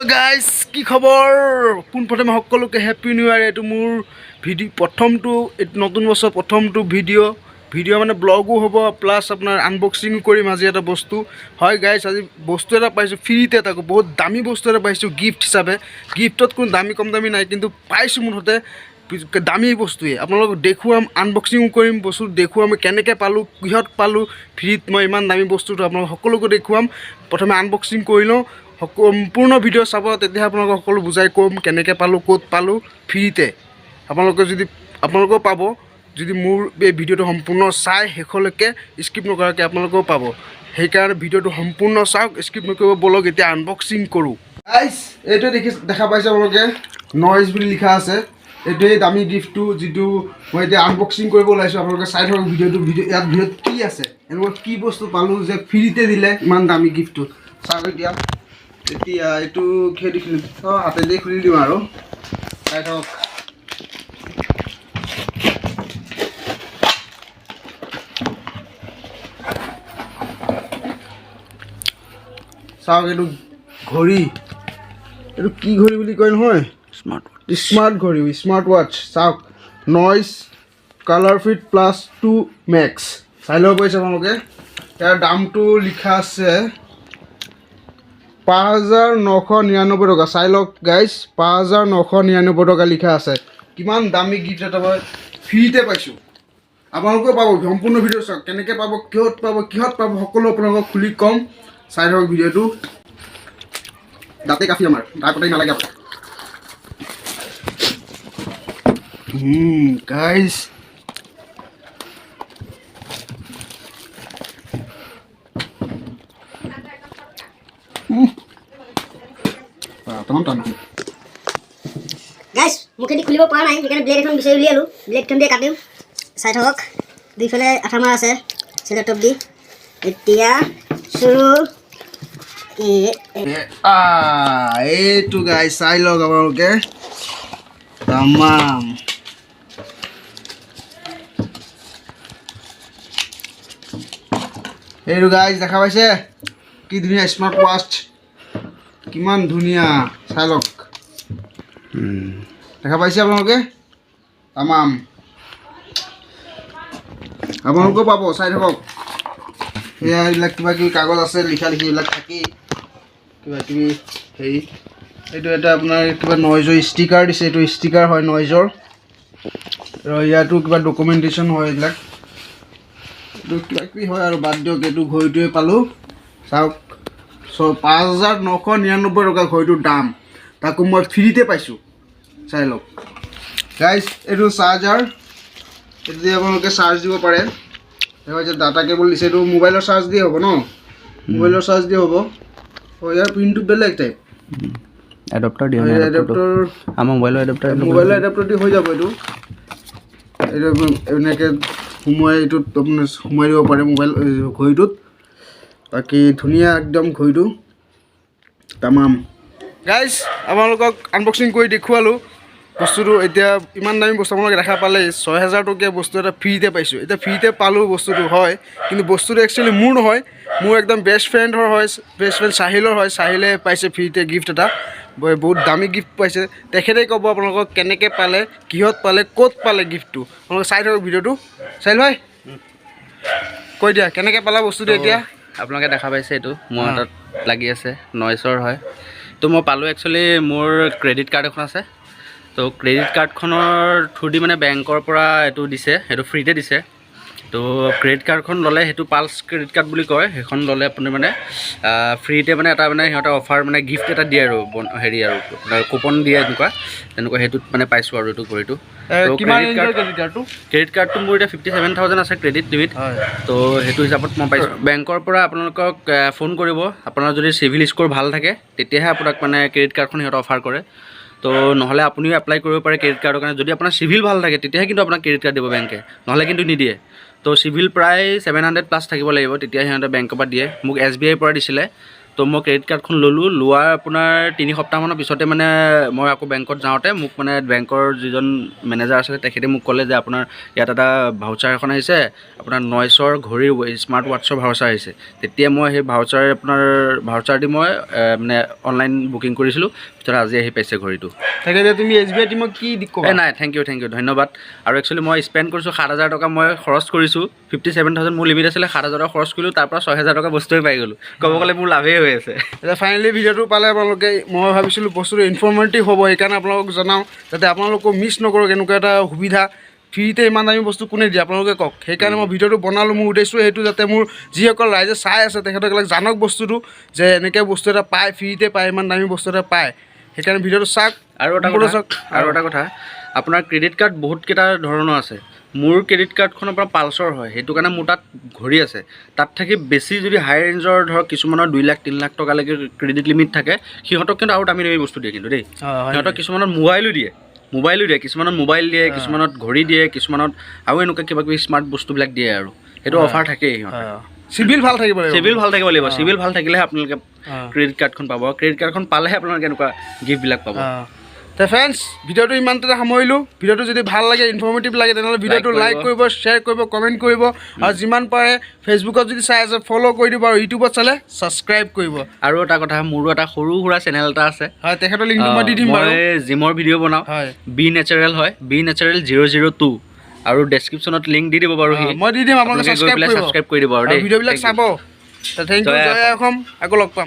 Guys কি খবৰ পোনপ্ৰথমে সকলোকে হেপী নিউ ইয়াৰ। এইটো মোৰ ভিডিঅ' প্ৰথমটো নতুন বছৰ প্ৰথমটো ভিডিঅ' মানে ব্লগো হ'ব প্লাছ আপোনাৰ আনবক্সিঙো কৰিম আজি এটা বস্তু হয় গাইজ। আজি বস্তু এটা পাইছোঁ ফ্ৰীতে, তাকো বহুত দামী বস্তু এটা পাইছোঁ গিফ্ট হিচাপে। গিফ্টত কোনো দামী কম দামী নাই, কিন্তু পাইছোঁ মুঠতে দামী বস্তুৱে। আপোনালোকক দেখুৱাম, আনবক্সিঙো কৰিম, বস্তু দেখুৱাম কেনেকৈ পালোঁ, কিহত পালোঁ ফ্ৰীত। মই ইমান দামী বস্তুটো আপোনালোকক সকলোকে দেখুৱাম। প্ৰথমে আনবক্সিং কৰি লওঁ, সম্পূৰ্ণ ভিডিঅ' চাব, তেতিয়া আপোনালোকক সকলো বুজাই ক'ম কেনেকৈ পালোঁ, ক'ত পালোঁ ফ্ৰীতে। আপোনালোকেও পাব যদি মোৰ এই ভিডিঅ'টো সম্পূৰ্ণ চাই শেষলৈকে স্কিপ নকৰাকৈ আপোনালোকেও পাব। সেইকাৰণে ভিডিঅ'টো সম্পূৰ্ণ চাওক, স্কিপ নকৰিব। ব'লক এতিয়া আনবক্সিং কৰোঁ। গাইজ এইটোৱে দেখা পাইছে আপোনালোকে, নইজ বুলি লিখা আছে। এইটোৱে দামী গিফ্টটো যিটো মই এতিয়া আনবক্সিং কৰিব ওলাইছোঁ। আপোনালোকে চাই থাকক ভিডিঅ'ত কি আছে, এনেকুৱা কি বস্তু পালোঁ যে ফ্ৰীতে দিলে ইমান দামী গিফ্টটো। চাওক এতিয়া এইটো খেদি খুলিম, হাতেদি খুলি দিওঁ আৰু চাই থাকক। চাওক এইটো ঘড়ী, এইটো কি ঘড়ী বুলি কয় নহয়, স্মাৰ্ট ঘড়ী, স্মাৰ্ট ৱাটচ। চাওক Noise ColorFit plus 2 max. চাই ল'ব পাৰিছে আপোনালোকে। ইয়াৰ দামটো লিখা আছে 5,999 টকা। চাই লওক গাইজ, 5,999 টকা লিখা আছে। কিমান দামী গিফ্ট এটা মই ফ্ৰীতে পাইছোঁ। আপোনালোকেও পাব। সম্পূৰ্ণ ভিডিঅ' চাওক, কেনেকৈ পাব, কিহত পাব সকলো আপোনালোকক খুলি ক'ম। চাই থাকক ভিডিঅ'টো। দাঁতে কাফি আমাৰ, তাৰ কথাই নালাগে আপোনাক। গাইজ গাইজ মুখেদি খুলিব পৰা নাই, সেইকাৰণে ব্লেড এখন বিচাৰি উলিয়ালোঁ। ব্লেডখন দিয়ে কাটিম। চাই থাকক, দুইফালে আঠা মাৰা আছে চেল'টেপ দি। এতিয়া চুৰু এইটো গাইজ চাই লওক আপোনালোকে, তামাম। এইটো গাইজ দেখা পাইছে, কি ধুনীয়া স্মাৰ্ট ৱাচ, কিমান ধুনীয়া। চাই লওক, দেখা পাইছে আপোনালোকে, তামাম। আপোনালোকেও পাব, চাই থাকক। এয়া এইবিলাক কিবা কিবি কাগজ আছে, লিখা এইবিলাক থাকেই কিবা কিবি হেৰি। এইটো এটা আপোনাৰ কিবা নইজৰ ষ্টিকাৰ দিছে, এইটো ষ্টিকাৰ হয় নইজৰ। আৰু ইয়াতো কিবা ডকুমেণ্টেশ্যন হয় এইবিলাক। এইটো কিবা কিবি হয় আৰু বাদ দিয়ক। এইটো ঘড়ীটোৱে পালোঁ। চাওক 5,999 টকা ঘড়ীটোৰ দাম, তাকো মই ফ্ৰীতে পাইছোঁ। চাই লওক গাইজ। এইটো চাৰ্জাৰ, এইটো দি আপোনালোকে চাৰ্জ দিব পাৰে। যে ডাটা কেবল দিছে, এইটো মোবাইলৰ চাৰ্জ দিয়ে হ'ব ন, মোবাইলৰ চাৰ্জ দিয়ে হ'ব। ইয়াৰ পিনটো বেলেগ টাইপ এডাপ্টাৰ দিয়ে, এডাপ্টাৰ আমাৰ মোবাইলৰ এডাপ্টাৰ দি হৈ যাব। এইটো এনেকৈ এইটোত আপোনাৰ সোমাই দিব পাৰে মোবাইল ঘড়ীটোত। বাকী ধুনীয়া একদম ঘড়ীটো, তামাম। গাইজ আপোনালোকক আনবক্সিং কৰি দেখুৱালোঁ বস্তুটো। এতিয়া ইমান দামী বস্তু আপোনালোকে দেখা পালে, 6,000 টকীয়া বস্তু এটা ফ্ৰীতে পাইছোঁ। এতিয়া ফ্ৰীতে পালোঁ বস্তুটো হয়, কিন্তু বস্তুটো একচুৱেলি মোৰ নহয়, মোৰ একদম বেষ্ট ফ্ৰেণ্ড চাহিলৰ হয়। চাহিলে পাইছে ফ্ৰীতে গিফ্ট এটা, বহুত দামী গিফ্ট পাইছে। তেখেতেই ক'ব আপোনালোকক কেনেকৈ পালে, কিহত পালে, ক'ত পালে গিফ্টটো। আপোনালোকে চাই থাকক ভিডিঅ'টো। চাহিল ভাই কৈ দিয়া কেনেকৈ পালা বস্তুটো। এতিয়া আপোনালোকে দেখা পাইছে, এইটো মোৰ হাতত লাগি আছে, নইচৰ হয়। তো মই পালোঁ একচুৱেলি, মোৰ ক্ৰেডিট কাৰ্ড এখন আছে। তো ক্ৰেডিট কাৰ্ডখনৰ থ্ৰু দি মানে বেংকৰ পৰা এইটো দিছে, সেইটো ফ্ৰীতে দিছে। তো ক্ৰেডিট কাৰ্ডখন ল'লে, সেইটো পালছ ক্ৰেডিট কাৰ্ড বুলি কয়, সেইখন ল'লে আপুনি মানে ফ্ৰীতে মানে এটা মানে সিহঁতে অফাৰ মানে গিফ্ট এটা দিয়ে আৰু হেৰি আৰু কুপন দিয়ে তেনেকুৱা সেইটোত মানে পাইছোঁ আৰু এইটো ঘড়ীটো। ক্ৰেডিট কাৰ্ডটো মোৰ এতিয়া 57,000 আছে ক্ৰেডিট লিমিট। তো সেইটো হিচাপত মই পাইছোঁ। বেংকৰ পৰা আপোনালোকক ফোন কৰিব, আপোনাৰ যদি চিভিল স্ক'ৰ ভাল থাকে তেতিয়াহে আপোনাক মানে ক্ৰেডিট কাৰ্ডখন সিহঁতে অফাৰ কৰে। তো নহ'লে আপুনিও এপ্লাই কৰিব পাৰে ক্ৰেডিট কাৰ্ডৰ কাৰণে। যদি আপোনাৰ চিভিল ভাল থাকে তেতিয়াহে কিন্তু আপোনাক ক্ৰেডিট কাৰ্ড দিব বেংকে, নহ'লে কিন্তু নিদিয়ে। তো চিভিল প্ৰায় 700+ থাকিব লাগিব, তেতিয়া সিহঁতে বেংকৰ পৰা দিয়ে। মোক SBIৰ পৰা দিছিলে। তো মই ক্ৰেডিট কাৰ্ডখন ল'লোঁ, লোৱাৰ আপোনাৰ 3 সপ্তাহমানৰ পিছতে মানে মই আকৌ বেংকত যাওঁতে মোক মানে বেংকৰ যিজন মেনেজাৰ আছিলে তেখেতে মোক ক'লে যে আপোনাৰ ইয়াত এটা ভাউচাৰ এখন আহিছে, আপোনাৰ নইচৰ ঘড়ীৰ স্মাৰ্ট ৱাটছৰ ভাউচাৰ আহিছে। তেতিয়া মই সেই ভাউচাৰ দি মই মানে অনলাইন বুকিং কৰিছিলোঁ, পিছত আজি আহি পাইছে ঘড়ীটো। তাকে তুমি SBI টিমক কি ক'বা? নাই থেংক ইউ ধন্যবাদ। আৰু একচুৱেলি মই স্পেণ্ড কৰিছোঁ 7,000 টকা মই খৰচ কৰিছোঁ, 57,000 মোৰ লিমিট আছিলে, 7,000 টকা খৰচ কৰিলোঁ, তাৰপৰা 6,000 টকা বস্তুৱে পাই গ'লোঁ। ক'ব গ'লে মোৰ লাভেই হৈ আছে। এতিয়া ফাইনেলি ভিডিঅ'টো পালে আপোনালোকে, মই ভাবিছিলোঁ বস্তুটো ইনফৰ্মেটিভ হ'ব, সেইকাৰণে আপোনালোকক জনাওঁ যাতে আপোনালোকক মিছ নকৰক এনেকুৱা এটা সুবিধা। ফ্ৰীতে ইমান দামী বস্তু কোনে দিয়ে আপোনালোকে কওক। সেইকাৰণে মই ভিডিঅ'টো বনালোঁ, মোৰ উদ্দেশ্য সেইটো যাতে মোৰ যিসকল ৰাইজে চাই আছে তেখেতসকলক জানক বস্তুটো যে এনেকৈ বস্তু এটা পায়, ফ্ৰীতে পায়, ইমান দামী বস্তু এটা পায়। সেইকাৰণে ভিডিঅ'টো চাওক। আৰু এটা কথা আপোনাৰ ক্ৰেডিট কাৰ্ড বহুতকেইটা ধৰণৰ আছে। মোৰ ক্ৰেডিট কাৰ্ডখন আপোনাৰ পালছৰ হয়, সেইটো কাৰণে মোৰ তাত ঘড়ী আছে। তাত থাকি বেছি যদি হাই ৰেঞ্জৰ ধৰক কিছুমানৰ 2 লাখ 3 লাখ টকালৈকে ক্ৰেডিট লিমিট থাকে, সিহঁতক কিন্তু আৰু দামী বস্তু দিয়ে কিন্তু দেই। সিহঁতক কিছুমানত মোবাইলো দিয়ে, কিছুমানত মোবাইল দিয়ে, কিছুমানত ঘড়ী দিয়ে, কিছুমানত আৰু এনেকুৱা কিবা কিবি স্মাৰ্ট বস্তুবিলাক দিয়ে আৰু সেইটো অফাৰ থাকেই সিহঁতৰ। চিভিল ভাল থাকিব লাগিব, চিভিল ভাল থাকিলেহে আপোনালোকে ক্ৰেডিট কাৰ্ডখন পাব। ক্ৰেডিট কাৰ্ডখন পালেহে আপোনালোকে এনেকুৱা গিফ্টবিলাক পাব। তো ফ্ৰেণ্ডছ, ভিডিঅ'টো ইমানতে সামৰিলোঁ। ভিডিঅ'টো যদি ভাল লাগে, ইনফৰ্মেটিভ লাগে, তেনেহ'লে ভিডিঅ'টো লাইক কৰিব, শ্বেয়াৰ কৰিব, কমেণ্ট কৰিব, আৰু যিমান পাৰে ফেচবুকত যদি চাই আছে ফ'ল' কৰি দিব, আৰু ইউটিউবত চালে ছাবস্ক্ৰাইব কৰিব। আৰু এটা কথা, মোৰো এটা সৰু সুৰা চেনেল এটা আছে। হয়, তেখেতৰ লিংকটো মই দি দিম বাৰু। মই জিমৰ ভিডিঅ' বনাওঁ, বি নেচাৰেল হয়, বি নেচাৰেল 002, আৰু ডেছক্ৰিপশ্যনত লিংক দি দিব বাৰু, মই দি দিম, আপোনালোকে ছাবস্ক্ৰাইব কৰি দিব আৰু ভিডিঅ'বিলাক চাব। থেংক ইউ, জয় অসম, আকৌ লগ পাম।